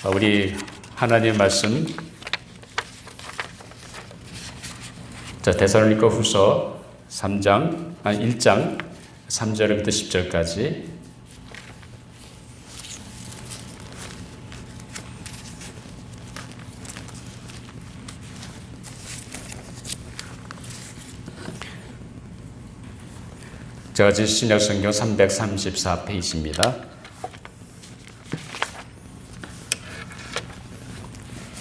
우리 하나님 말씀 데살로니가 후서 1장 3절부터 10절까지 저지 신약성경 334페이지입니다.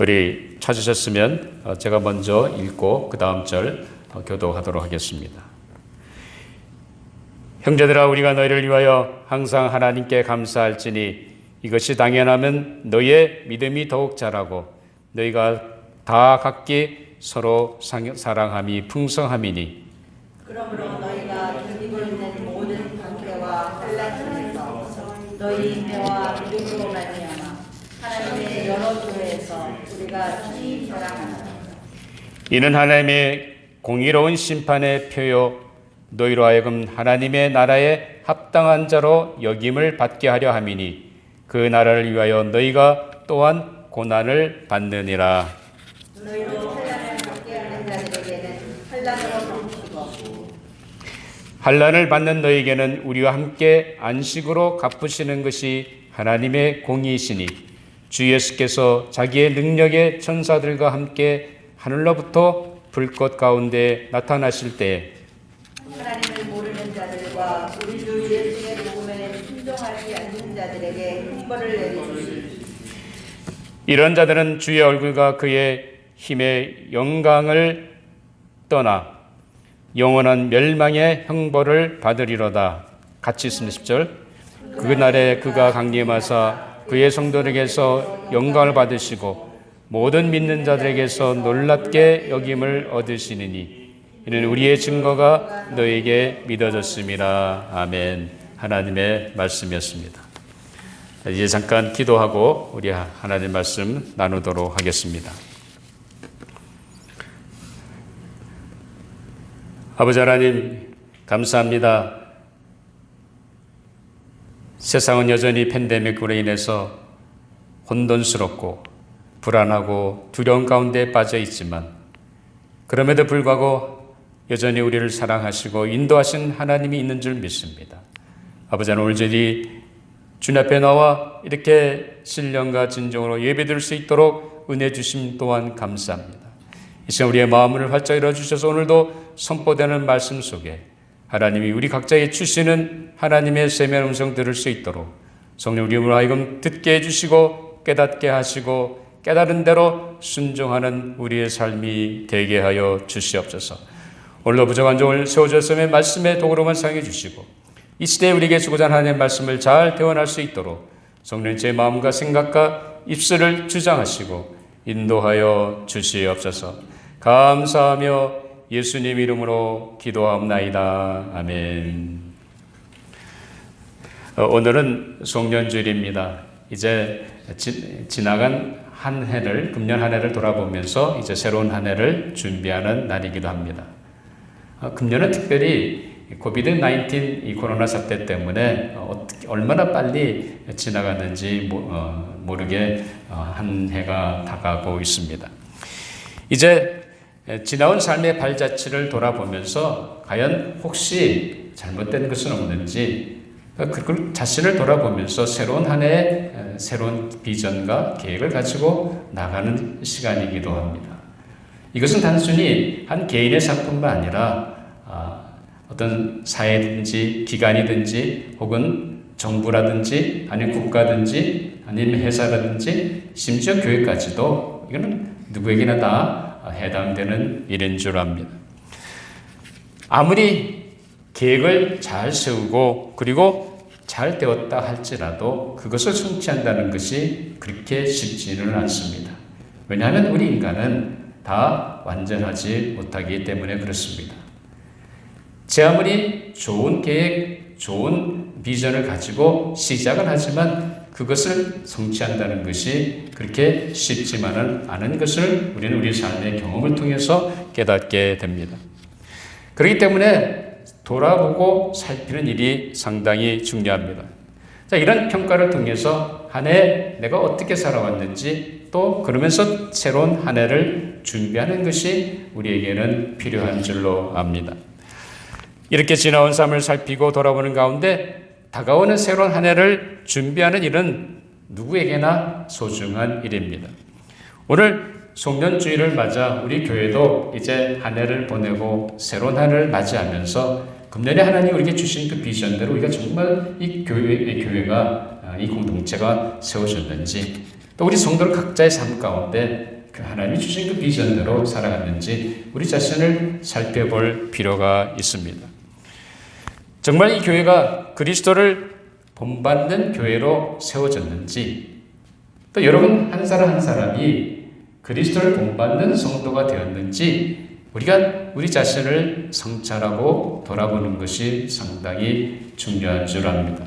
우리 찾으셨으면 제가 먼저 읽고 그 다음 절 교독하도록 하겠습니다. 형제들아, 우리가 너희를 위하여 항상 하나님께 감사할지니 이것이 당연하면 너희의 믿음이 더욱 자라고 너희가 다 각기 서로 사랑함이 풍성함이니. 그러므로 너희가 견디고 있는 모든 박해와 환난 중에서 너희 인내와 믿음으로 말미암아 하나님의 여러 교회에서 우리가 친히 자랑하노라. 이는 하나님의 공의로운 심판의 표요 너희로 하여금 하나님의 나라에 합당한 자로 여김을 받게 하려 함이니 그 나라를 위하여 너희가 또한 고난을 받느니라. 너희로 환난을 받게 하는 자들에게는 환난으로 덮으시고 환난을 받는 너희에게는 우리와 함께 안식으로 갚으시는 것이 하나님의 공의이시니 주 예수께서 자기의 능력의 천사들과 함께 하늘로부터 불꽃 가운데 나타나실 때에 하나님을 모르는 자들과 우리 주 예수의 복음에 순종하지 않는 자들에게 형벌을 내리시니 이런 자들은 주의 얼굴과 그의 힘의 영광을 떠나 영원한 멸망의 형벌을 받으리로다. 같이 있습니다. 10절. 그날에 그가 강림하사 그의 성도에게서 영광을 받으시고 모든 믿는 자들에게서 놀랍게 여김을 얻으시느니 이는 우리의 증거가 너에게 믿어졌습니다. 아멘. 하나님의 말씀이었습니다. 이제 잠깐 기도하고 우리 하나님 말씀 나누도록 하겠습니다. 아버지 하나님, 감사합니다. 세상은 여전히 팬데믹으로 인해서 혼돈스럽고 불안하고 두려움 가운데 빠져 있지만 그럼에도 불구하고 여전히 우리를 사랑하시고 인도하신 하나님이 있는 줄 믿습니다. 아버지 하나님, 오늘 저희 주님 앞에 나와 이렇게 신령과 진정으로 예배드릴 수 있도록 은혜 주심 또한 감사합니다. 이 시간 우리의 마음을 활짝 열어주셔서 오늘도 선포되는 말씀 속에 하나님이 우리 각자에 주시는 하나님의 세미한 음성 들을 수 있도록 성령 우리 힘으로 하여금 듣게 해주시고 깨닫게 하시고 깨달은 대로 순종하는 우리의 삶이 되게 하여 주시옵소서. 오늘도 부족한 종을 세워주셨음에 말씀의 도구로만 사용해 주시고 이 시대에 우리에게 주고자 하는 하나님의 말씀을 잘 대원할 수 있도록 성령 제 마음과 생각과 입술을 주장하시고 인도하여 주시옵소서. 감사하며 예수님 이름으로 기도하옵나이다. 아멘. 오늘은 송년주일입니다. 이제 지나간 한 해를, 금년 한 해를 돌아보면서 이제 새로운 한 해를 준비하는 날이기도 합니다. 금년은 특별히 코비드-19 이 코로나 사태 때문에 얼마나 빨리 지나갔는지 모르게 한 해가 다가오고 있습니다. 이제 지나온 삶의 발자취를 돌아보면서 과연 혹시 잘못된 것은 없는지 그 자신을 돌아보면서 새로운 한 해의 새로운 비전과 계획을 가지고 나가는 시간이기도 합니다. 이것은 단순히 한 개인의 삶뿐만 아니라 어떤 사회든지 기관이든지 혹은 정부라든지 아니면 국가든지 아니면 회사라든지 심지어 교회까지도 이거는 누구에게나 다 해당되는 일인 줄 압니다. 아무리 계획을 잘 세우고 그리고 잘 되었다 할지라도 그것을 성취한다는 것이 그렇게 쉽지는 않습니다. 왜냐하면 우리 인간은 다 완전하지 못하기 때문에 그렇습니다. 제 아무리 좋은 계획, 좋은 비전을 가지고 시작은 하지만 그것을 성취한다는 것이 그렇게 쉽지만은 않은 것을 우리는 우리 삶의 경험을 통해서 깨닫게 됩니다. 그렇기 때문에 돌아보고 살피는 일이 상당히 중요합니다. 자, 이런 평가를 통해서 한 해 내가 어떻게 살아왔는지 또 그러면서 새로운 한 해를 준비하는 것이 우리에게는 필요한 줄로 압니다. 이렇게 지나온 삶을 살피고 돌아보는 가운데 다가오는 새로운 한 해를 준비하는 일은 누구에게나 소중한 일입니다. 오늘 송년주일을 맞아 우리 교회도 이제 한 해를 보내고 새로운 한 해를 맞이하면서 금년에 하나님 우리에게 주신 그 비전대로 우리가 정말 이 교회가 이 공동체가 세워졌는지 또 우리 성도들 각자의 삶 가운데 그 하나님이 주신 그 비전대로 살아갔는지 우리 자신을 살펴볼 필요가 있습니다. 정말 이 교회가 그리스도를 본받는 교회로 세워졌는지 또 여러분 한 사람 한 사람이 그리스도를 본받는 성도가 되었는지 우리 자신을 성찰하고 돌아보는 것이 상당히 중요한 줄 압니다.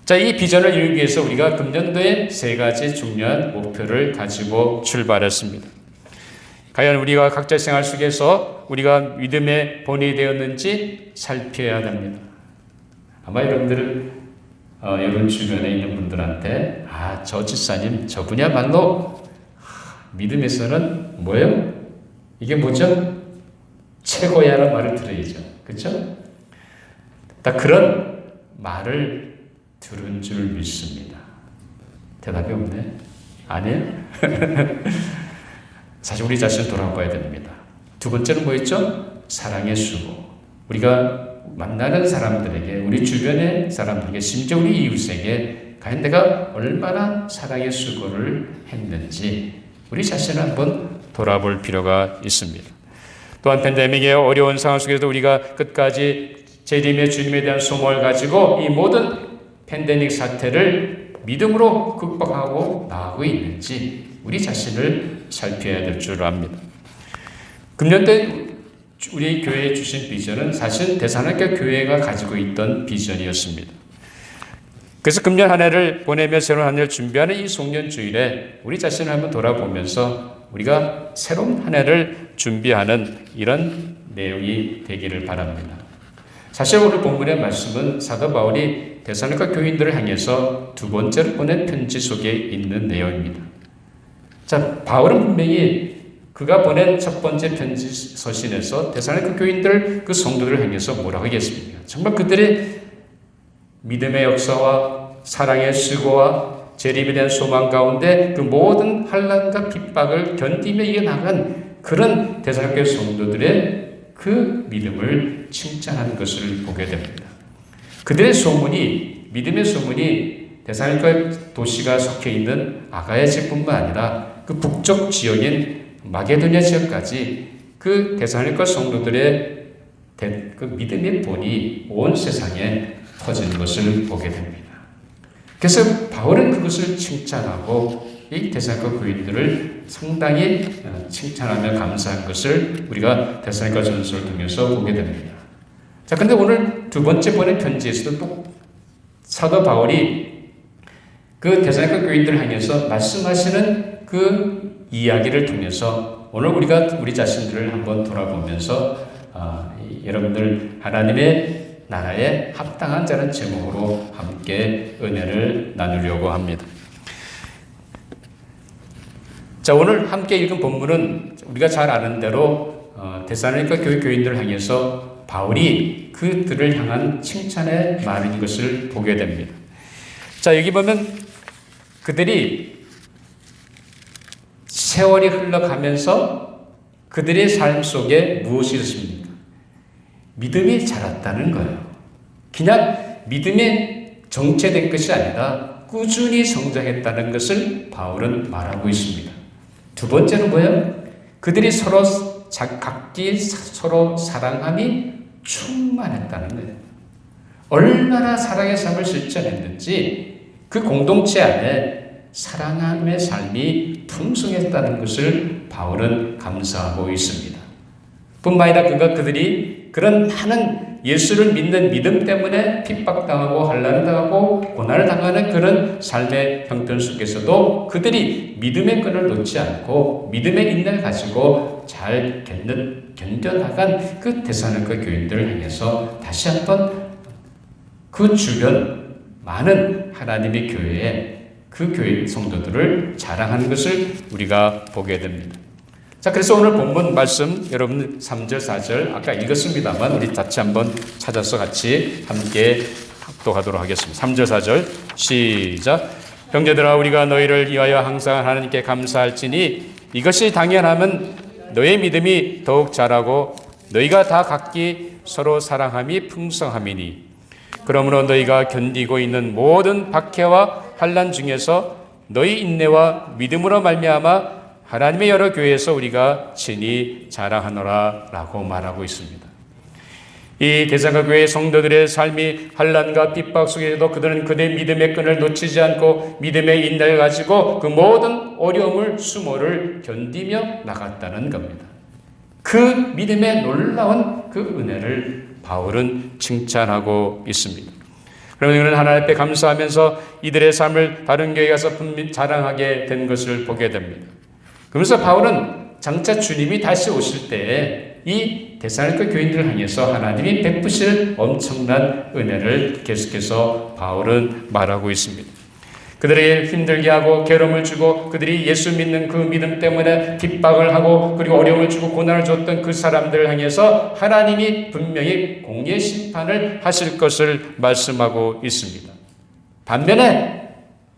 자, 이 비전을 이루기 위해서 우리가 금년도에 세 가지 중요한 목표를 가지고 출발했습니다. 과연 우리가 각자의 생활 속에서 우리가 믿음의 본이 되었는지 살펴야 됩니다. 아마 여러분 주변에 있는 분들한테 저 집사님 저분야말로 믿음에서는 뭐예요? 이게 뭐죠? 최고야라는 말을 들어야죠. 그렇죠? 딱 그런 말을 들은 줄 믿습니다. 대답이 없네. 아니에요? 사실 우리 자신을 돌아봐야 됩니다. 두 번째는 뭐였죠? 사랑의 수고. 우리가 만나는 사람들에게, 우리 주변의 사람들에게, 심지어 우리 이웃에게 과연 내가 얼마나 사랑의 수고를 했는지 우리 자신을 한번 돌아볼 필요가 있습니다. 또한 팬데믹의 어려운 상황 속에서 우리가 끝까지 재림의 주님에 대한 소망을 가지고 이 모든 팬데믹 사태를 믿음으로 극복하고 나아가고 있는지 우리 자신을 살펴야 될 줄 압니다. 금년도에 우리 교회에 주신 비전은 사실 데살로니가 교회가 가지고 있던 비전이었습니다. 그래서 금년 한 해를 보내며 새로운 한 해를 준비하는 이 송년주일에 우리 자신을 한번 돌아보면서 우리가 새로운 한 해를 준비하는 이런 내용이 되기를 바랍니다. 사실 오늘 본문의 말씀은 사도 바울이 데살로니가 교인들을 향해서 두 번째로 보낸 편지 속에 있는 내용입니다. 자, 바울은 분명히 그가 보낸 첫 번째 편지 서신에서 데살로니가 교인들 그 성도들을 향해서 뭐라고 하겠습니까? 정말 그들의 믿음의 역사와 사랑의 수고와 재림에 대한 소망 가운데 그 모든 환난과 핍박을 견디며 이어나간 그런 데살로니가 성도들의 그 믿음을 칭찬하는 것을 보게 됩니다. 그들의 소문이, 믿음의 소문이 데살로니가 도시가 속해 있는 아가야 지역뿐만 아니라 그 북쪽 지역인 마게도냐 지역까지 그 데살로니가 성도들의 그 믿음의 본이 온 세상에 퍼진 것을 보게 됩니다. 그래서 바울은 그것을 칭찬하고 이 데살로니가 교인들을 상당히 칭찬하며 감사한 것을 우리가 데살로니가 전서를 통해서 보게 됩니다. 자, 근데 오늘 두 번째 보낸 편지에서도 또 사도 바울이 그 데살로니가 교인들을 향해서 말씀하시는 그 이야기를 통해서 오늘 우리가 우리 자신들을 한번 돌아보면서 여러분들 하나님의 나라에 합당한 자는 제목으로 함께 은혜를 나누려고 합니다. 자, 오늘 함께 읽은 본문은 우리가 잘 아는 대로 데살로니가 교회 교인들을 향해서 바울이 그들을 향한 칭찬의 말인 것을 보게 됩니다. 자, 여기 보면 그들이 세월이 흘러가면서 그들의 삶 속에 무엇이 있습니까? 믿음이 자랐다는 거예요. 그냥 믿음에 정체된 것이 아니라 꾸준히 성장했다는 것을 바울은 말하고 있습니다. 두 번째는 뭐예요? 그들이 서로 각기 서로 사랑함이 충만했다는 거예요. 얼마나 사랑의 삶을 실천했는지 그 공동체 안에 사랑함의 삶이 풍성했다는 것을 바울은 감사하고 있습니다. 뿐만 아니라 그들이 그런 많은 예수를 믿는 믿음 때문에 핍박당하고 환난당하고 고난을 당하는 그런 삶의 형편 속에서도 그들이 믿음의 끈을 놓지 않고 믿음의 인내를 가지고 잘 견뎌나간 그 데살로니가 교인들을 향해서 다시 한번 그 주변 많은 하나님의 교회에 그 교회 성도들을 자랑하는 것을 우리가 보게 됩니다. 자, 그래서 오늘 본문 말씀 여러분 3절, 4절 아까 읽었습니다만 우리 다시 한번 찾아서 같이 함께 합독하도록 하겠습니다. 3절, 4절 시작. 형제들아 우리가 너희를 위하여 항상 하나님께 감사할지니 이것이 당연하면 너의 믿음이 더욱 자라고 너희가 다 각기 서로 사랑함이 풍성함이니 그러므로 너희가 견디고 있는 모든 박해와 환난 중에서 너희 인내와 믿음으로 말미암아 하나님의 여러 교회에서 우리가 친히 자랑하노라 라고 말하고 있습니다. 이 대상가 교회 성도들의 삶이 환난과 핍박 속에서도 그들은 그들의 믿음의 끈을 놓치지 않고 믿음의 인내를 가지고 그 모든 어려움을 수모를 견디며 나갔다는 겁니다. 그 믿음의 놀라운 그 은혜를 바울은 칭찬하고 있습니다. 그러면 우리는 하나님 앞에 감사하면서 이들의 삶을 다른 교회에 가서 자랑하게 된 것을 보게 됩니다. 그러면서 바울은 장차 주님이 다시 오실 때에 이 데살로니가 교인들을 향해서 하나님이 베푸실 엄청난 은혜를 계속해서 바울은 말하고 있습니다. 그들에게 힘들게 하고 괴로움을 주고 그들이 예수 믿는 그 믿음 때문에 핍박을 하고 그리고 어려움을 주고 고난을 줬던 그 사람들을 향해서 하나님이 분명히 공의 심판을 하실 것을 말씀하고 있습니다. 반면에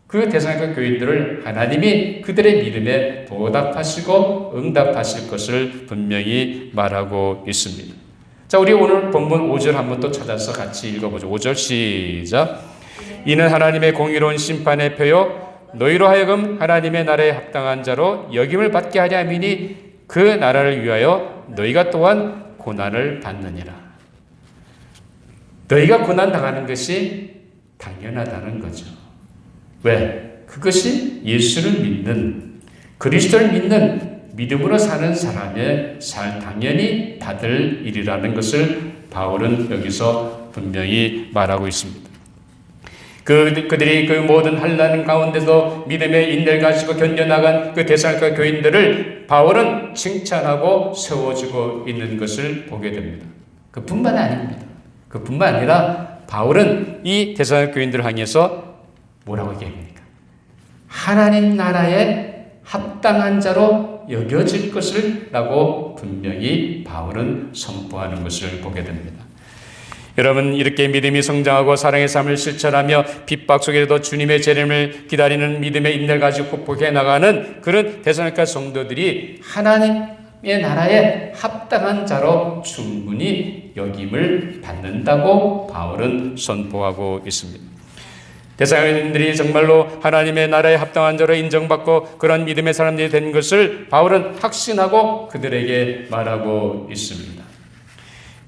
그 데살로니가 교인들을 하나님이 그들의 믿음에 보답하시고 응답하실 것을 분명히 말하고 있습니다. 자, 우리 오늘 본문 5절 한번 또 찾아서 같이 읽어보죠. 5절 시작. 이는 하나님의 공의로운 심판의 표요 너희로 하여금 하나님의 나라에 합당한 자로 여김을 받게 하려 함이니 그 나라를 위하여 너희가 또한 고난을 받느니라. 너희가 고난 당하는 것이 당연하다는 거죠. 왜? 그것이 예수를 믿는 그리스도를 믿는 믿음으로 사는 사람의 당연히 받을 일이라는 것을 바울은 여기서 분명히 말하고 있습니다. 그들이 그 모든 환난 가운데서 믿음의 인내를 가지고 견뎌나간 그 데살로니가 교인들을 바울은 칭찬하고 세워주고 있는 것을 보게 됩니다. 그뿐만 아닙니다. 그뿐만 아니라 바울은 이 데살로니가 교인들을 향해서 뭐라고 얘기합니까? 하나님 나라에 합당한 자로 여겨질 것을 라고 분명히 바울은 선포하는 것을 보게 됩니다. 여러분 이렇게 믿음이 성장하고 사랑의 삶을 실천하며 핍박 속에서도 주님의 재림을 기다리는 믿음의 인내를 가지고 극복해 나가는 그런 데살로니가 성도들이 하나님의 나라에 합당한 자로 충분히 여김을 받는다고 바울은 선포하고 있습니다. 데살로니가인들이 정말로 하나님의 나라에 합당한 자로 인정받고 그런 믿음의 사람들이 된 것을 바울은 확신하고 그들에게 말하고 있습니다.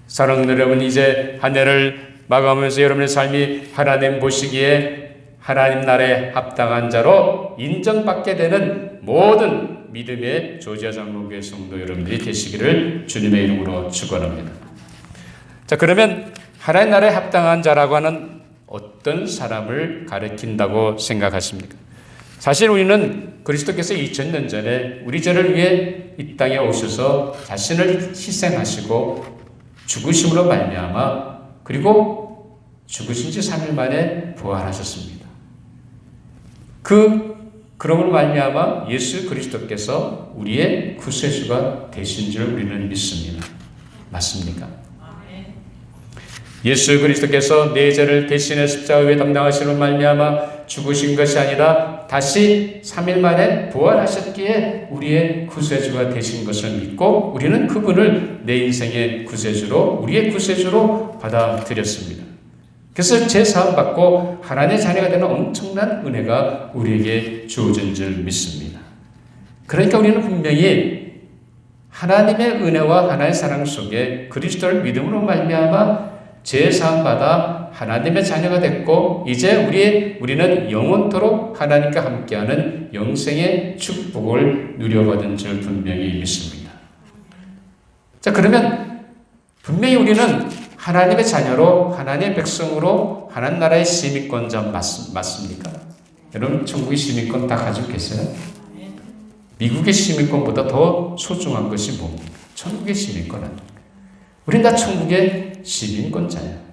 사랑하는 여러분, 이제 한 해를 마감하면서 여러분의 삶이 하나님 보시기에 하나님 나라에 합당한 자로 인정받게 되는 모든 믿음의 조지아 장로교회 성도 여러분들이 되시기를 주님의 이름으로 축원합니다. 자, 그러면 하나님 나라에 합당한 자라고 하는 어떤 사람을 가리킨다고 생각하십니까? 사실 우리는 그리스도께서 2000년 전에 우리 죄를 위해 이 땅에 오셔서 자신을 희생하시고 죽으심으로 말미암아 그리고 죽으신 지 3일 만에 부활하셨습니다. 그러므로 말미암아 예수 그리스도께서 우리의 구세주가 되신 줄 우리는 믿습니다. 맞습니까? 예수 그리스도께서 내 죄를 대신에 십자가에 담당하시는 말미암아 죽으신 것이 아니라 다시 3일 만에 부활하셨기에 우리의 구세주가 되신 것을 믿고 우리는 그분을 내 인생의 구세주로 우리의 구세주로 받아들였습니다. 그래서 제사함 받고 하나님의 자녀가 되는 엄청난 은혜가 우리에게 주어진 줄 믿습니다. 그러니까 우리는 분명히 하나님의 은혜와 하나님의 사랑 속에 그리스도를 믿음으로 말미암아 제사함 받아 하나님의 자녀가 됐고 이제 우리는 영원토록 하나님과 함께하는 영생의 축복을 누려받은 줄 분명히 믿습니다. 자, 그러면 분명히 우리는 하나님의 자녀로 하나님의 백성으로 하나님 나라의 시민권자 맞습니까? 여러분 천국의 시민권 다 가지고 계세요? 미국의 시민권보다 더 소중한 것이 뭡니까? 천국의 시민권 아닙니까? 우린 다 천국의 시민권자예요.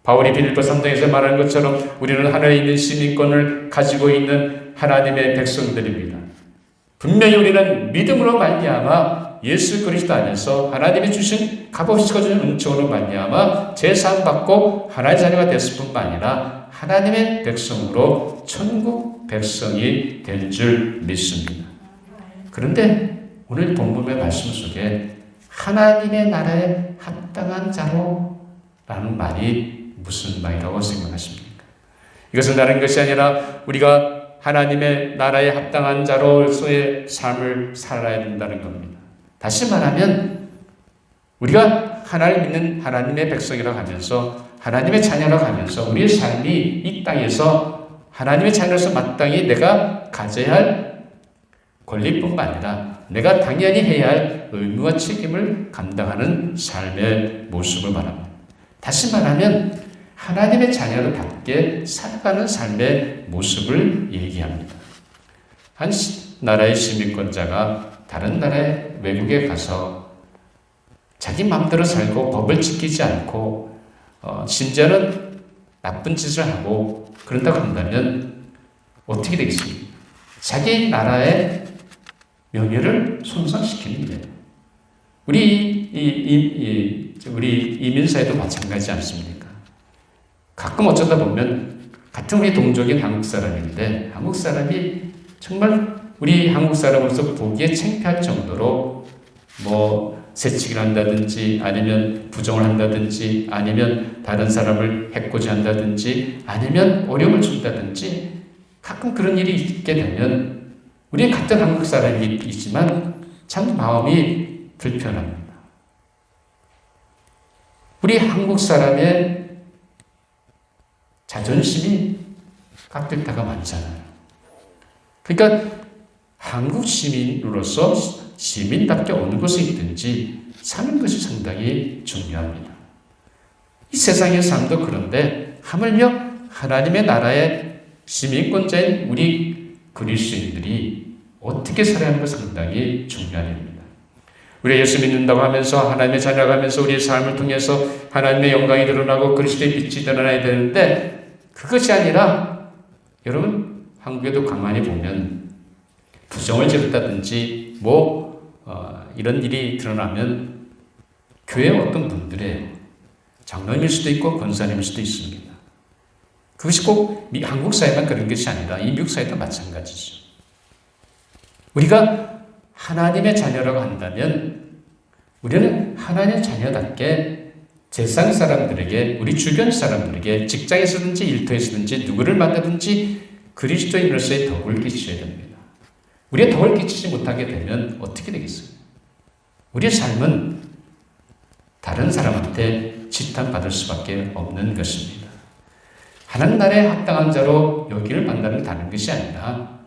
바울이 빌립보 3장에서 말하는 것처럼 우리는 하늘에 있는 시민권을 가지고 있는 하나님의 백성들입니다. 분명히 우리는 믿음으로 말미암아 예수 그리스도 안에서 하나님이 주신 값없이 거둔 은총으로 말미암아 제사함 받고 하나님의 자녀가 됐을 뿐만 아니라 하나님의 백성으로 천국 백성이 될 줄 믿습니다. 그런데 오늘 본문의 말씀 속에 하나님의 나라에 합당한 자로라는 말이 무슨 말이라고 생각하십니까? 이것은 다른 것이 아니라 우리가 하나님의 나라에 합당한 자로서의 삶을 살아야 된다는 겁니다. 다시 말하면 우리가 하나님을 믿는 하나님의 백성이라고 하면서 하나님의 자녀라고 하면서 우리의 삶이 이 땅에서 하나님의 자녀로서 마땅히 내가 가져야 할 권리뿐만 아니라 내가 당연히 해야 할 의무와 책임을 감당하는 삶의 모습을 말합니다. 다시 말하면 하나님의 자녀로답게 살아가는 삶의 모습을 얘기합니다. 한 나라의 시민권자가 다른 나라의 외국에 가서 자기 마음대로 살고 법을 지키지 않고 심지어는 나쁜 짓을 하고 그런다고 한다면 어떻게 되겠습니까? 자기 나라의 명예를 손상시키는 거예요. 우리 이민사회도 마찬가지지 않습니까? 가끔 어쩌다 보면 같은 우리 동족인 한국 사람인데 한국 사람이 정말 우리 한국 사람으로서 보기에 창피할 정도로 새치기를 한다든지 아니면 부정을 한다든지 아니면 다른 사람을 해코지 한다든지 아니면 어려움을 준다든지 가끔 그런 일이 있게 되면 우리는 같은 한국 사람이지만 참 마음이 불편합니다. 우리 한국 사람의 자존심이 깎일 때가 많잖아요. 그러니까 한국 시민으로서 시민답게 어느 곳에 있든지 사는 것이 상당히 중요합니다. 이 세상의 삶도 그런데 하물며 하나님의 나라의 시민권자인 우리 그리스도인들이 어떻게 살아야 하는 것이 상당히 중요한 일입니다. 우리가 예수 믿는다고 하면서 하나님의 자녀가 하면서 우리의 삶을 통해서 하나님의 영광이 드러나고 그리스도의 빛이 드러나야 되는데 그것이 아니라 여러분 한국에도 가만히 보면 부정을 지었다든지 이런 일이 드러나면 교회 어떤 분들의 장로님일 수도 있고 권사님일 수도 있습니다. 그것이 꼭 한국 사회만 그런 것이 아니라 이 미국 사회도 마찬가지죠. 우리가 하나님의 자녀라고 한다면 우리는 하나님의 자녀답게 세상 사람들에게 우리 주변 사람들에게 직장에서든지 일터에서든지 누구를 만나든지 그리스도인으로서의 덕을 끼쳐야 됩니다. 우리의 덕을 끼치지 못하게 되면 어떻게 되겠어요? 우리의 삶은 다른 사람한테 지탄받을 수밖에 없는 것입니다. 하나님 나라에 합당한 자로 여기를 만나는 다른 것이 아니라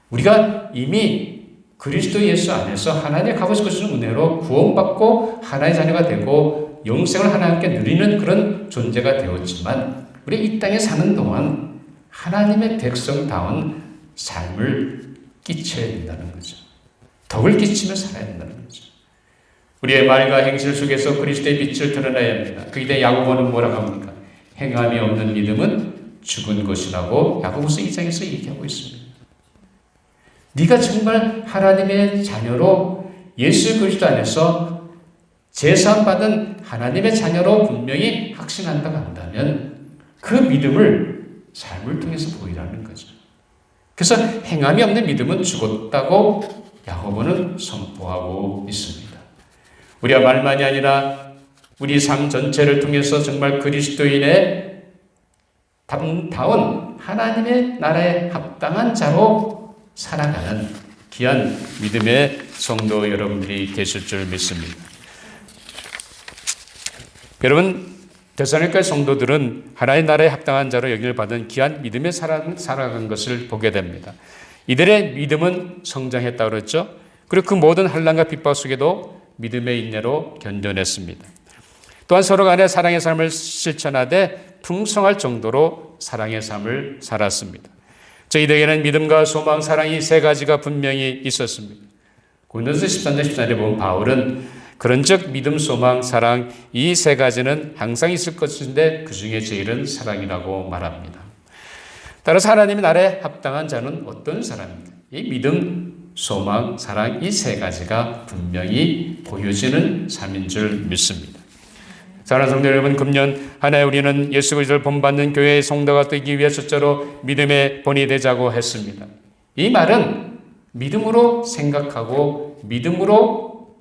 우리가 이미 그리스도 예수 안에서 하나님의 값없이 거두신 은혜로 구원받고 하나님의 자녀가 되고 영생을 하나님께 누리는 그런 존재가 되었지만 우리 이 땅에 사는 동안 하나님의 백성다운 삶을 끼쳐야 된다는 거죠. 덕을 끼치며 살아야 된다는 거죠. 우리의 말과 행실 속에서 그리스도의 빛을 드러내야 합니다. 그때 야고보는 뭐라고 합니까? 행함이 없는 믿음은 죽은 것이라고 야고보서 2장에서 얘기하고 있습니다. 네가 정말 하나님의 자녀로 예수 그리스도 안에서 제사함 받은 하나님의 자녀로 분명히 확신한다고 한다면 그 믿음을 삶을 통해서 보이라는 거죠. 그래서 행함이 없는 믿음은 죽었다고 야고보는 선포하고 있습니다. 우리가 말만이 아니라 우리 삶 전체를 통해서 정말 그리스도인의 다운 하나님의 나라에 합당한 자로 살아가는 귀한 믿음의 성도 여러분들이 되실 줄 믿습니다. 여러분, 데살로니가 성도들은 하나님의 나라에 합당한 자로 여김을 받은 귀한 믿음의 살아간 것을 보게 됩니다. 이들의 믿음은 성장했다고 그랬죠. 그리고 그 모든 환난과 핍박 속에도 믿음의 인내로 견뎌냈습니다. 또한 서로 간에 사랑의 삶을 실천하되 풍성할 정도로 사랑의 삶을 살았습니다. 저희들에게는 믿음과 소망, 사랑이 세 가지가 분명히 있었습니다. 고린도서 13장 14절에 보면 바울은 그런즉 믿음, 소망, 사랑 이 세 가지는 항상 있을 것인데 그 중에 제일은 사랑이라고 말합니다. 따라서 하나님의 나라에 합당한 자는 어떤 사람입니까? 이 믿음, 소망, 사랑 이 세 가지가 분명히 보여지는 삶인 줄 믿습니다. 사랑하는 성도 여러분, 금년 한 해 우리는 예수 그리스도를 본받는 교회의 성도가 되기 위해 첫째로 믿음의 본이 되자고 했습니다. 이 말은 믿음으로 생각하고 믿음으로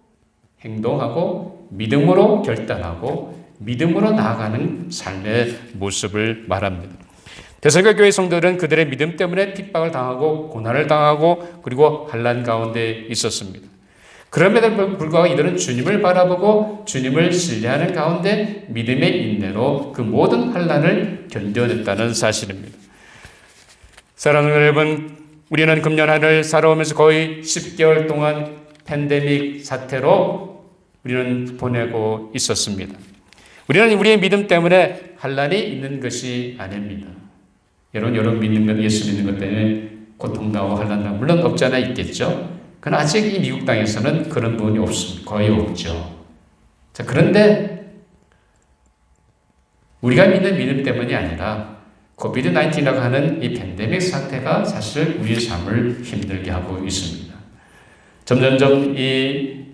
행동하고 믿음으로 결단하고 믿음으로 나아가는 삶의 모습을 말합니다. 데살로니가 교회 성도들은 그들의 믿음 때문에 핍박을 당하고 고난을 당하고 그리고 환난 가운데 있었습니다. 그럼에도 불구하고 이들은 주님을 바라보고 주님을 신뢰하는 가운데 믿음의 인내로 그 모든 환난을 견뎌냈다는 사실입니다. 사랑하는 여러분, 우리는 금년 한 해를 살아오면서 거의 10개월 동안 팬데믹 사태로 우리는 보내고 있었습니다. 우리는 우리의 믿음 때문에 환난이 있는 것이 아닙니다. 여러분 믿는 것, 예수 믿는 것 때문에 고통당하고 환난당하고 물론 없지 않아 있겠죠. 그러나 아직 이 미국 땅에서는 그런 부분이 없습니다. 거의 없죠. 자, 그런데 우리가 믿는 믿음 때문이 아니라 코비드-19이라고 하는 이 팬데믹 사태가 사실 우리의 삶을 힘들게 하고 있습니다. 점점점 이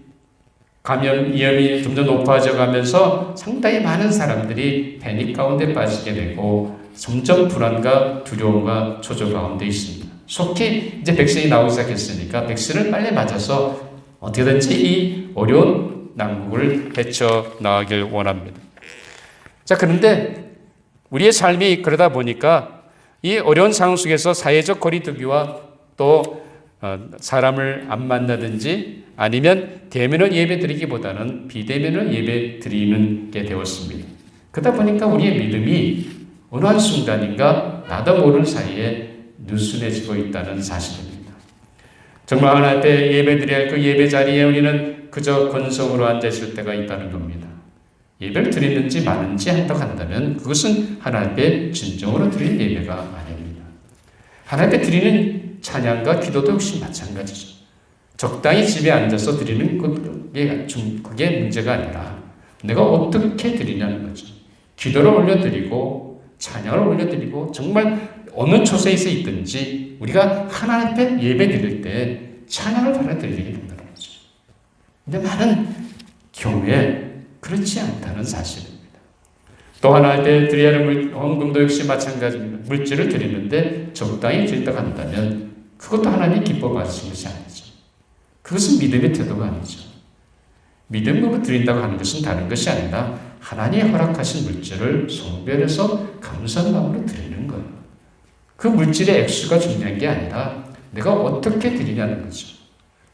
감염 위험이 점점 높아져 가면서 상당히 많은 사람들이 패닉 가운데 빠지게 되고 점점 불안과 두려움과 초조 가운데 있습니다. 속히 이제 백신이 나오기 시작했으니까 백신을 빨리 맞아서 어떻게든지 이 어려운 난국을 헤쳐나가길 원합니다. 자, 그런데 우리의 삶이 그러다 보니까 이 어려운 상황 속에서 사회적 거리두기와 또 사람을 안 만나든지 아니면 대면을 예배 드리기보다는 비대면을 예배 드리는 게 되었습니다. 그러다 보니까 우리의 믿음이 어느 한 순간인가 나도 모르는 사이에 느슨해지고 있다는 사실입니다. 정말 하나님 앞에 예배 드려야 할 그 예배 자리에 우리는 그저 건성으로 앉아있을 때가 있다는 겁니다. 예배를 드리는지 마는지 한다면 그것은 하나님 앞에 진정으로 드릴 예배가 아닙니다. 하나님 앞에 드리는 찬양과 기도도 역시 마찬가지죠. 적당히 집에 앉아서 드리는 그게 문제가 아니라 내가 어떻게 드리냐는 거죠. 기도를 올려드리고 찬양을 올려드리고 정말 어느 처소에서 있든지 우리가 하나님 앞에 예배 드릴 때 찬양을 받아들이게 된다는 거죠. 근데 많은 경우에 그렇지 않다는 사실입니다. 또 하나님 앞에 드려야 할 헌금도 역시 마찬가지입니다. 물질을 드리는데 적당히 드린다고 한다면 그것도 하나님이 기뻐하시는 것이 아니죠. 그것은 믿음의 태도가 아니죠. 믿음으로 드린다고 하는 것은 다른 것이 아니라 하나님이 허락하신 물질을 성별해서 감사한 마음으로 드리는 거예요. 그 물질의 액수가 중요한 게 아니라 내가 어떻게 드리냐는 거죠.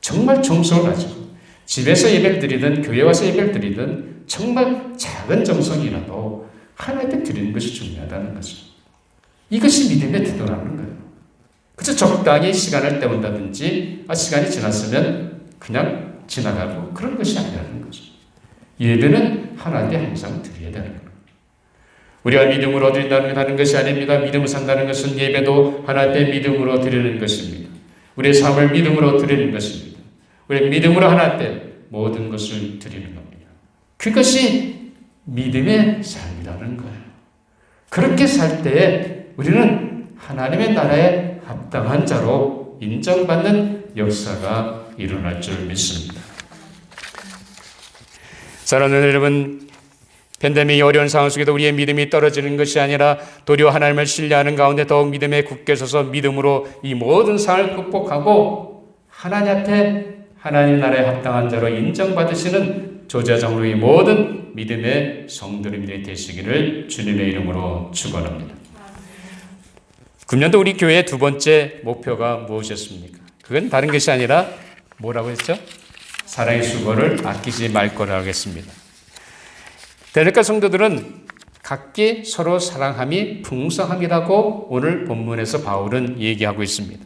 정말 정성을 가지고 집에서 예배를 드리든 교회 와서 예배를 드리든 정말 작은 정성이라도 하나님께 드리는 것이 중요하다는 거죠. 이것이 믿음의 태도라는 거예요. 그래서 적당히 시간을 때운다든지 시간이 지났으면 그냥 지나가고 그런 것이 아니라는 거죠. 예배는 하나님께 항상 드려야 되는 거예요. 우리가 믿음으로 드린다는 것이 아닙니다. 믿음을 산다는 것은 예배도 하나님께 믿음으로 드리는 것입니다. 우리의 삶을 믿음으로 드리는 것입니다. 우리의 믿음으로 하나님께 모든 것을 드리는 겁니다. 그것이 믿음의 삶이라는 거예요. 그렇게 살 때에 우리는 하나님의 나라에 합당한 자로 인정받는 역사가 일어날 줄 믿습니다. 사랑하는 여러분, 팬데믹이 어려운 상황 속에도 우리의 믿음이 떨어지는 것이 아니라 도리어 하나님을 신뢰하는 가운데 더욱 믿음에 굳게 서서 믿음으로 이 모든 상황을 극복하고 하나님 앞에 하나님 나라에 합당한 자로 인정받으시는 조자정로의 모든 믿음의 성도님들이 되시기를 주님의 이름으로 축원합니다. 금년도 우리 교회의 두 번째 목표가 무엇이었습니까? 그건 다른 것이 아니라 뭐라고 했죠? 사랑의 수고를 아끼지 말 거라고 했습니다. 데살로니가 성도들은 각기 서로 사랑함이 풍성함이라고 오늘 본문에서 바울은 얘기하고 있습니다.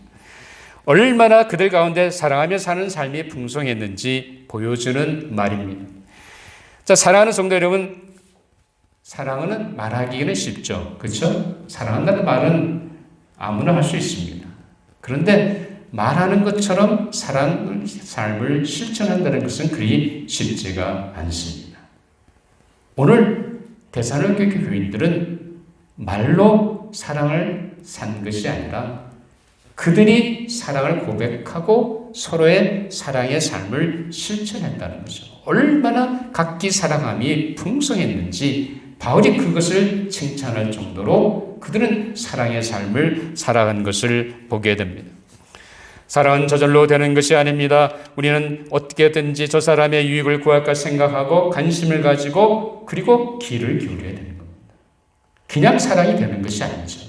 얼마나 그들 가운데 사랑하며 사는 삶이 풍성했는지 보여주는 말입니다. 자, 사랑하는 성도 여러분, 사랑은 말하기는 쉽죠. 그렇죠? 사랑한다는 말은 아무나 할 수 있습니다. 그런데 말하는 것처럼 삶을 실천한다는 것은 그리 쉽지가 않습니다. 오늘 데살로니가 교인들은 말로 사랑을 산 것이 아니라 그들이 사랑을 고백하고 서로의 사랑의 삶을 실천했다는 거죠. 얼마나 각기 사랑함이 풍성했는지 바울이 그것을 칭찬할 정도로 그들은 사랑의 삶을 살아간 것을 보게 됩니다. 사랑은 저절로 되는 것이 아닙니다. 우리는 어떻게든지 저 사람의 유익을 구할까 생각하고 관심을 가지고 그리고 귀를 기울여야 되는 겁니다. 그냥 사랑이 되는 것이 아니죠.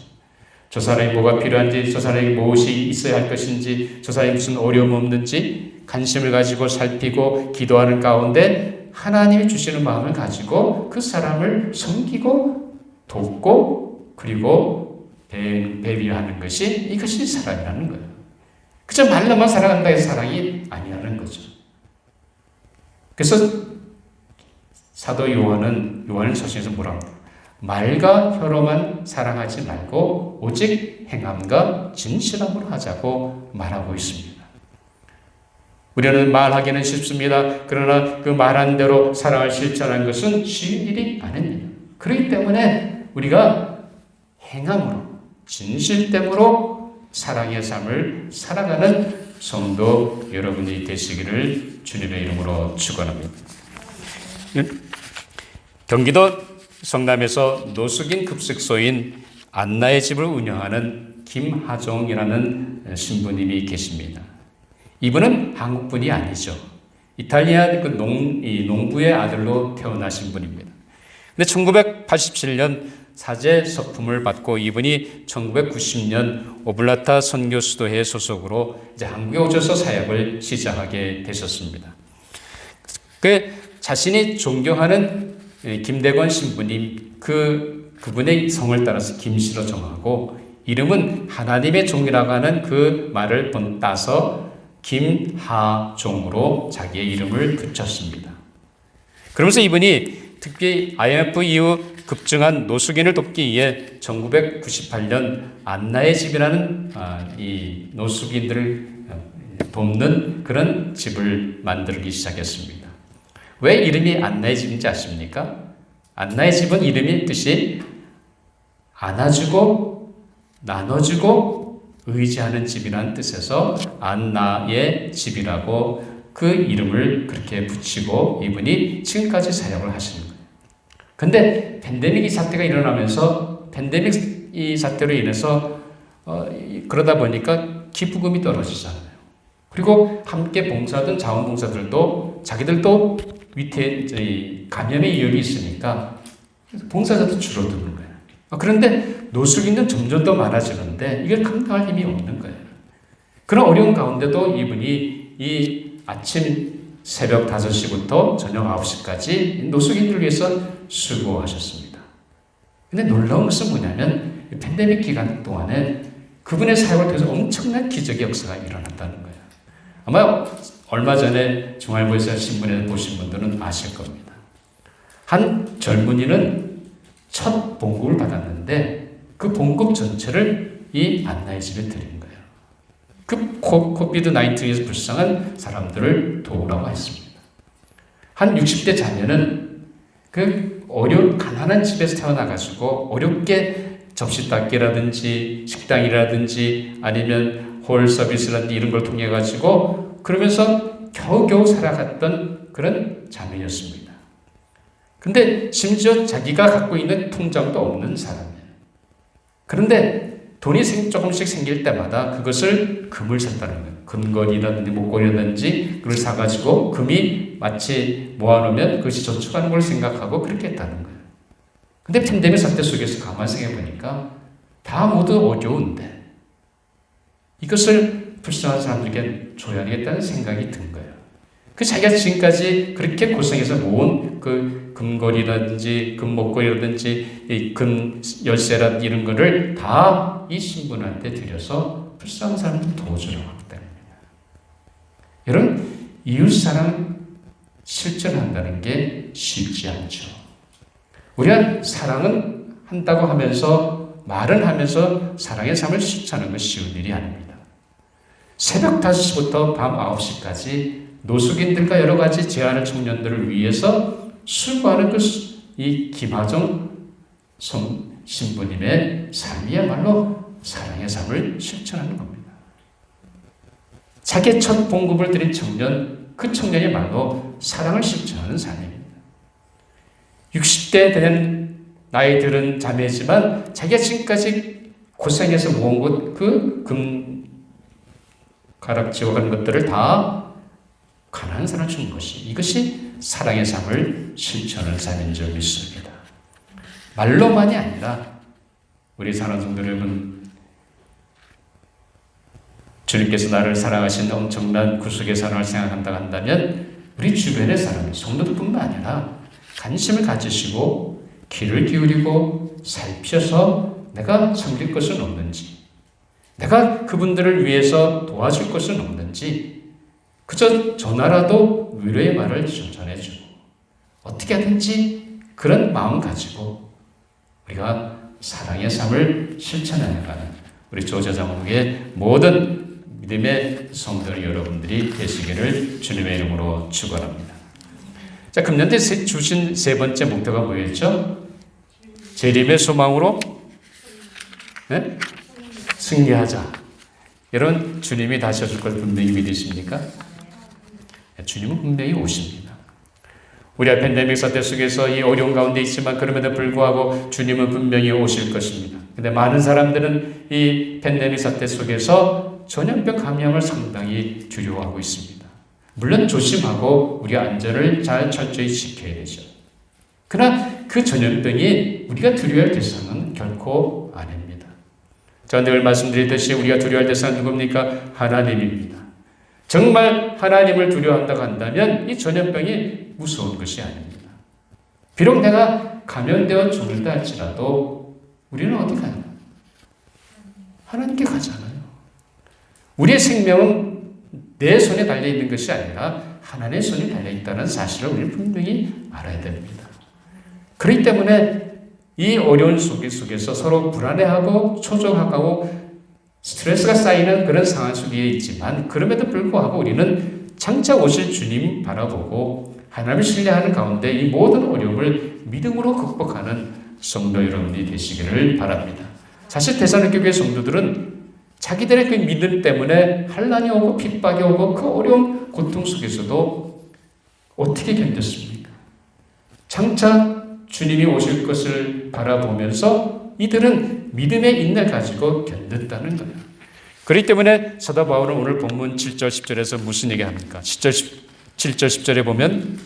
저 사람이 뭐가 필요한지, 저 사람이 무엇이 있어야 할 것인지, 저 사람이 무슨 어려움 없는지 관심을 가지고 살피고 기도하는 가운데 하나님이 주시는 마음을 가지고 그 사람을 섬기고 돕고 그리고 배려하는 것이 이것이 사랑이라는 거예요. 그저 말로만 사랑한다 해서 사랑이 아니라는 거죠. 그래서 사도 요한서신에서 뭐라 합니까? 말과 혀로만 사랑하지 말고 오직 행함과 진실함으로 하자고 말하고 있습니다. 우리는 말하기는 쉽습니다. 그러나 그 말한 대로 사랑을 실천하는 것은 쉬운 일이 아닙니다. 그렇기 때문에 우리가 행함으로 진실됨으로 사랑의 삶을 살아가는 성도 여러분이 되시기를 주님의 이름으로 축원합니다. 경기도 성남에서 노숙인 급식소인 안나의 집을 운영하는 김하종이라는 신부님이 계십니다. 이분은 한국분이 아니죠. 이탈리아 농부의 아들로 태어나신 분입니다. 근데 1987년 사제 서품을 받고 이분이 1990년 오블라타 선교수도회 소속으로 이제 한국에 오셔서 사역을 시작하게 되셨습니다. 그 자신이 존경하는 김대권 신부님 그분의 성을 따라서 김씨로 정하고 이름은 하나님의 종이라고 하는 그 말을 따서 김하종으로 자기의 이름을 붙였습니다. 그러면서 이분이 특히 IMF 이후 급증한 노숙인을 돕기 위해 1998년 안나의 집이라는 이 노숙인들을 돕는 그런 집을 만들기 시작했습니다. 왜 이름이 안나의 집인지 아십니까? 안나의 집은 이름의 뜻이 안아주고 나눠주고 의지하는 집이라는 뜻에서 안나의 집이라고 그 이름을 그렇게 붙이고 이분이 지금까지 사역을 하시는 거예요. 근데 팬데믹 사태가 일어나면서 팬데믹 이 사태로 인해서 그러다 보니까 기부금이 떨어지잖아요. 그리고 함께 봉사하던 자원봉사들도 자기들도 위태 감염의 위험이 있으니까 봉사자도 줄어드는 거예요. 그런데 노숙인은 점점 더 많아지는데 이걸 감당할 힘이 없는 거예요. 그런 어려운 가운데도 이분이 이 아침 새벽 5시부터 저녁 9시까지 노숙인들을 위해서 수고하셨습니다. 근데 놀라운 것은 뭐냐면 팬데믹 기간 동안에 그분의 사역을 통해서 엄청난 기적의 역사가 일어났다는 거예요. 아마 얼마 전에 중앙일보에서 신문에 보신 분들은 아실 겁니다. 한 젊은이는 첫 봉급을 받았는데 그 봉급 전체를 이 안나의 집에 드린 거예요. 그 코비드-19에서 불쌍한 사람들을 도우라고 했습니다. 한 60대 자녀는 그 가난한 집에서 태어나가지고 어렵게 접시 닦기라든지 식당이라든지 아니면 홀 서비스라든지 이런 걸 통해 가지고 그러면서 겨우겨우 살아갔던 그런 자매였습니다. 근데 심지어 자기가 갖고 있는 통장도 없는 사람이에요. 그런데 돈이 조금씩 생길 때마다 그것을 금을 샀다는 거예요. 금걸이라든지 목걸이라든지 그걸 사가지고 금이 마치 모아놓으면 그것이 저축하는 걸 생각하고 그렇게 했다는 거예요. 근데 팬데믹 사태 속에서 가만히 생각해보니까 다 모두 어려운데 이것을 불쌍한 사람들에게 줘야 되겠다는 생각이 든 거예요. 그 자기가 지금까지 그렇게 고생해서 모은 그 금걸이라든지 금목걸이라든지 이 금 열쇠라든지 이런 거를 다 이 신분한테 드려서 불쌍한 사람들 도와주려고 하겠다는 거예요. 여러분, 이웃사랑 실천한다는 게 쉽지 않죠. 우리가 사랑은 한다고 하면서 말은 하면서 사랑의 삶을 실천하는 건 쉬운 일이 아닙니다. 새벽 5시부터 밤 9시까지 노숙인들과 여러 가지 제한의 청년들을 위해서 수고하는 이 김하정 신부님의 삶이야말로 사랑의 삶을 실천하는 겁니다. 자기의 첫 봉급을 드린 청년, 그 청년이 바로 사랑을 실천하는 삶입니다. 60대 된 나이 들은 자매지만 자기가 지금까지 고생해서 모은 것, 그 가락지고 간 것들을 다 가난한 사람을 주는 것이, 이것이 사랑의 삶을 실천하는 삶인 줄 믿습니다. 말로만이 아니라 우리 사랑하는 성도 여러분, 주님께서 나를 사랑하신 엄청난 구속의 사랑을 생각한다 한다면 우리 주변의 사람, 성도들뿐만 아니라 관심을 가지시고 귀를 기울이고 살펴서 내가 섬길 것은 없는지, 내가 그분들을 위해서 도와줄 것은 없는지, 그저 전화라도 위로의 말을 전해주고 어떻게 하든지 그런 마음 가지고 우리가 사랑의 삶을 실천해나가는 우리 조자장목의 모든 믿음의 성도 여러분들이 되시기를 주님의 이름으로 축원합니다. 자, 금년대 주신 세 번째 목표가 뭐였죠? 재림의 소망으로 승리하자. 여러분, 주님이 다시 오실 걸 분명히 믿으십니까? 주님은 분명히 오십니다. 우리가 팬데믹 사태 속에서 이 어려운 가운데 있지만 그럼에도 불구하고 주님은 분명히 오실 것입니다. 근데 많은 사람들은 이 팬데믹 사태 속에서 전염병 감염을 상당히 두려워하고 있습니다. 물론 조심하고 우리 안전을 잘 철저히 지켜야 되죠. 그러나 그 전염병이 우리가 두려워할 대상은 결코 아닙니다. 제가 늘 말씀드리듯이 우리가 두려워할 대상은 누굽니까? 하나님입니다. 정말 하나님을 두려워한다고 한다면 이 전염병이 무서운 것이 아닙니다. 비록 내가 감염되어 죽는다 할지라도 우리는 어디 가요? 하나님께 가잖아요. 우리의 생명은 내 손에 달려있는 것이 아니라 하나님의 손이 달려있다는 사실을 우리는 분명히 알아야 됩니다. 그렇기 때문에 이 어려운 속에서 서로 불안해하고 초조하고 스트레스가 쌓이는 그런 상황 속에 있지만 그럼에도 불구하고 우리는 장차 오실 주님 바라보고 하나님을 신뢰하는 가운데 이 모든 어려움을 믿음으로 극복하는 성도 여러분이 되시기를 바랍니다. 사실 데살로니가 교회 성도들은 자기들의 그 믿음 때문에 환난이 오고 핍박이 오고 그 어려운 고통 속에서도 어떻게 견뎠습니까? 장차 주님이 오실 것을 바라보면서 이들은 믿음의 인내를 가지고 견뎠다는 거예요. 그렇기 때문에 사도 바울은 오늘 본문 7절 10절에서 무슨 얘기합니까? 7절 10절에 보면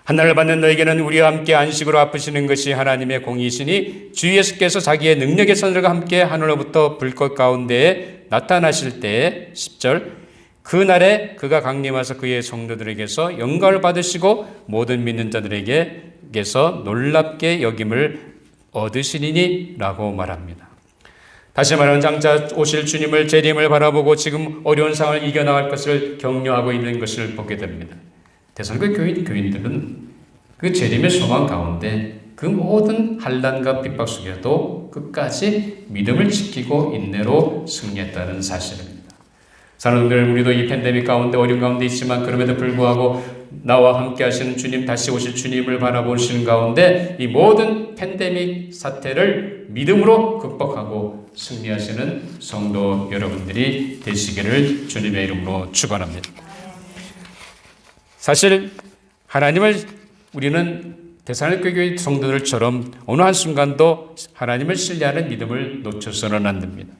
한날을 받는 너에게는 우리와 함께 안식으로 아프시는 것이 하나님의 공의이시니 주 예수께서 자기의 능력의 선들과 함께 하늘로부터 불꽃 가운데에 나타나실 때에 10절 그날에 그가 강림하사 그의 성도들에게서 영광을 받으시고 모든 믿는 자들에게서 놀랍게 여김을 얻으시리니 라고 말합니다. 다시 말하면 장차 오실 주님을 재림을 바라보고 지금 어려운 상황을 이겨나갈 것을 격려하고 있는 것을 보게 됩니다. 데살로니가 교인들은 그 재림의 소망 가운데 그 모든 환난과 핍박 속에도 끝까지 믿음을 지키고 인내로 승리했다는 사실입니다. 사랑하는 우리도 이 팬데믹 가운데 어려운 가운데 있지만 그럼에도 불구하고 나와 함께 하시는 주님, 다시 오실 주님을 바라보시는 가운데 이 모든 팬데믹 사태를 믿음으로 극복하고 승리하시는 성도 여러분들이 되시기를 주님의 이름으로 축원합니다. 사실 하나님을 우리는 데살로니가 교회 성도들처럼 어느 한순간도 하나님을 신뢰하는 믿음을 놓쳐서는 안 됩니다.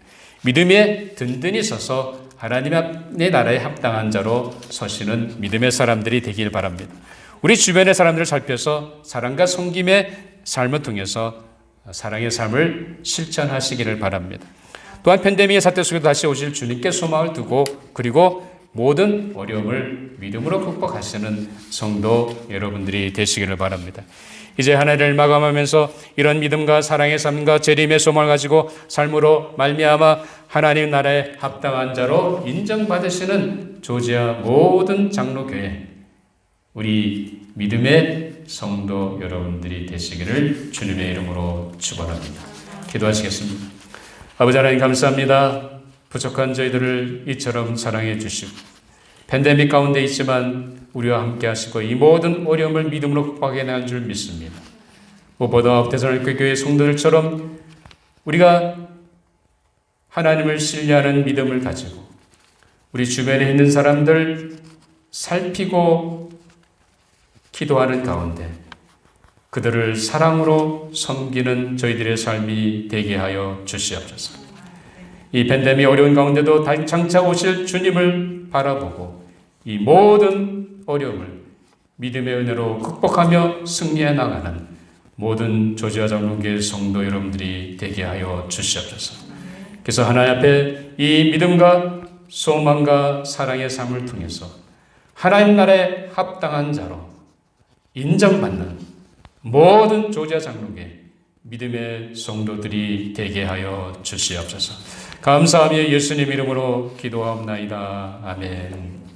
믿음에 든든히 서서 하나님의 나라에 합당한 자로 서시는 믿음의 사람들이 되길 바랍니다. 우리 주변의 사람들을 살펴서 사랑과 섬김의 삶을 통해서 사랑의 삶을 실천하시기를 바랍니다. 또한 팬데믹의 사태 속에 다시 오실 주님께 소망을 두고 그리고 모든 어려움을 믿음으로 극복하시는 성도 여러분들이 되시기를 바랍니다. 이제 한 해를 마감하면서 이런 믿음과 사랑의 삶과 재림의 소망을 가지고 삶으로 말미암아 하나님 나라에 합당한 자로 인정받으시는 조지아 모든 장로교회 우리 믿음의 성도 여러분들이 되시기를 주님의 이름으로 축원합니다. 기도하시겠습니다. 아버지 하나님 감사합니다. 부족한 저희들을 이처럼 사랑해 주시고 팬데믹 가운데 있지만 우리와 함께 하시고 이 모든 어려움을 믿음으로 극복해 나갈 줄 믿습니다. 무엇보다 데살로니가 교회 성도들처럼 우리가 하나님을 신뢰하는 믿음을 가지고 우리 주변에 있는 사람들 살피고 기도하는 가운데 그들을 사랑으로 섬기는 저희들의 삶이 되게 하여 주시옵소서. 이 팬데믹 어려운 가운데도 장차 오실 주님을 바라보고 이 모든 어려움을 믿음의 은혜로 극복하며 승리해 나가는 모든 조지아 장로교회 성도 여러분들이 되게 하여 주시옵소서. 그래서 하나님 앞에 이 믿음과 소망과 사랑의 삶을 통해서 하나님 나라에 합당한 자로 인정받는 모든 조지아 장로교회 믿음의 성도들이 되게 하여 주시옵소서. 감사하며 예수님 이름으로 기도하옵나이다. 아멘.